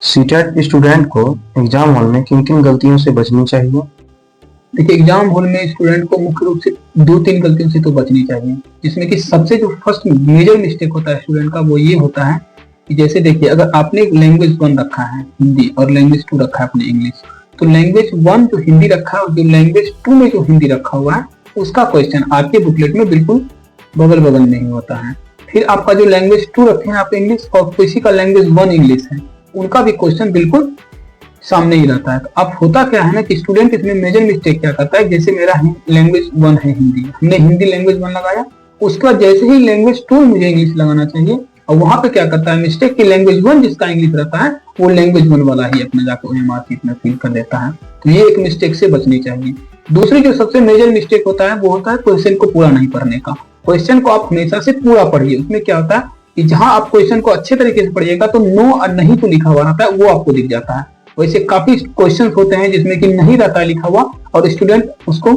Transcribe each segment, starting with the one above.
CTET student को exam hall में किन किन गलतियों से बचनी चाहिए? देखिए, एग्जाम हॉल में स्टूडेंट को मुख्य रूप से 2-3 गलतियों से तो बचनी चाहिए, जिसमें कि सबसे जो फर्स्ट मेजर मिस्टेक होता है स्टूडेंट का वो ये होता है कि जैसे देखिए, अगर आपने लैंग्वेज 1 रखा है हिंदी और लैंग्वेज 2 रखा है अपने इंग्लिश, तो लैंग्वेज 1 जो हिंदी रखा है और जो लैंग्वेज 2 में जो हिंदी रखा हुआ है उसका क्वेश्चन आपके बुकलेट में बिल्कुल बगल बगल में ही होता है। फिर आपका जो लैंग्वेज 2 रखे हैं आप इंग्लिश और किसी का लैंग्वेज 1 इंग्लिश है, उनका भी क्वेश्चन बिल्कुल सामने ही रहता है। तो अब होता क्या है ना कि स्टूडेंट इसमें मेजर मिस्टेक क्या करता है, जैसे मेरा लैंग्वेज 1 है हिंदी, हमने हिंदी लैंग्वेज 1 लगाया, उसके बाद जैसे ही लैंग्वेज 2 मुझे इंग्लिश लगाना चाहिए और वहां पे क्या करता है मिस्टेक कि लैंग्वेज 1 जिसका इंग्लिश रहता है वो लैंग्वेज 1 वाला ही अपने जाकर ओएमआर शीट में फिल कर देता है। तो ये एक मिस्टेक से बचनी चाहिए। दूसरी जो सबसे मेजर मिस्टेक होता है वो होता है क्वेश्चन को पूरा नहीं पढ़ने का। क्वेश्चन को आप हमेशा से पूरा पढ़िए। उसमें क्या होता है कि जहां आप क्वेश्चन को अच्छे तरीके से पढ़िएगा तो नो और नहीं तो लिखा हुआ रहता है वो आपको दिख जाता है। वैसे काफी क्वेश्चंस होते हैं जिसमें कि नहीं रहता है लिखा हुआ और स्टूडेंट उसको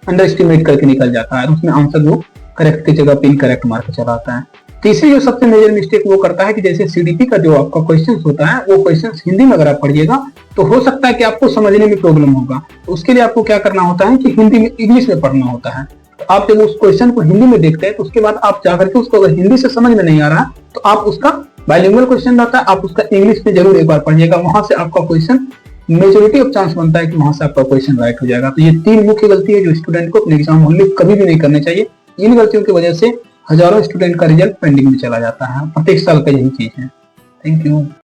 अंडर एस्टिमेट करके निकल जाता है, उसमें आंसर वो करेक्ट की जगह पे इनकरेक्ट मार्क चलाता है। तीसरी जो सबसे मेजर मिस्टेक वो करता है कि जैसे सीडीपी का जो आपका क्वेश्चन होता है वो क्वेश्चन हिंदी में अगर आप पढ़िएगा तो हो सकता है कि आपको समझने में प्रॉब्लम होगा। तो उसके लिए आपको क्या करना होता है कि हिंदी में इंग्लिश में पढ़ना होता है। तो आप जब उस क्वेश्चन को हिंदी में देखते हैं तो उसके बाद आप जाकर के उसको अगर हिंदी से समझ में नहीं आ रहा तो आप उसका बाइलिंगुअल क्वेश्चन रहता है, आप उसका इंग्लिश में जरूर एक बार पढ़िएगा, वहां से आपका क्वेश्चन मेजोरिटी ऑफ चांस बनता है कि वहां से आपका क्वेश्चन राइट हो जाएगा। तो ये 3 मुख्य गलती है जो स्टूडेंट को अपने एग्जाम हॉल में कभी भी नहीं करनी चाहिए। इन गलतियों की वजह से हजारों स्टूडेंट का रिजल्ट पेंडिंग में चला जाता है। प्रत्येक साल का यही चीज है। Thank you.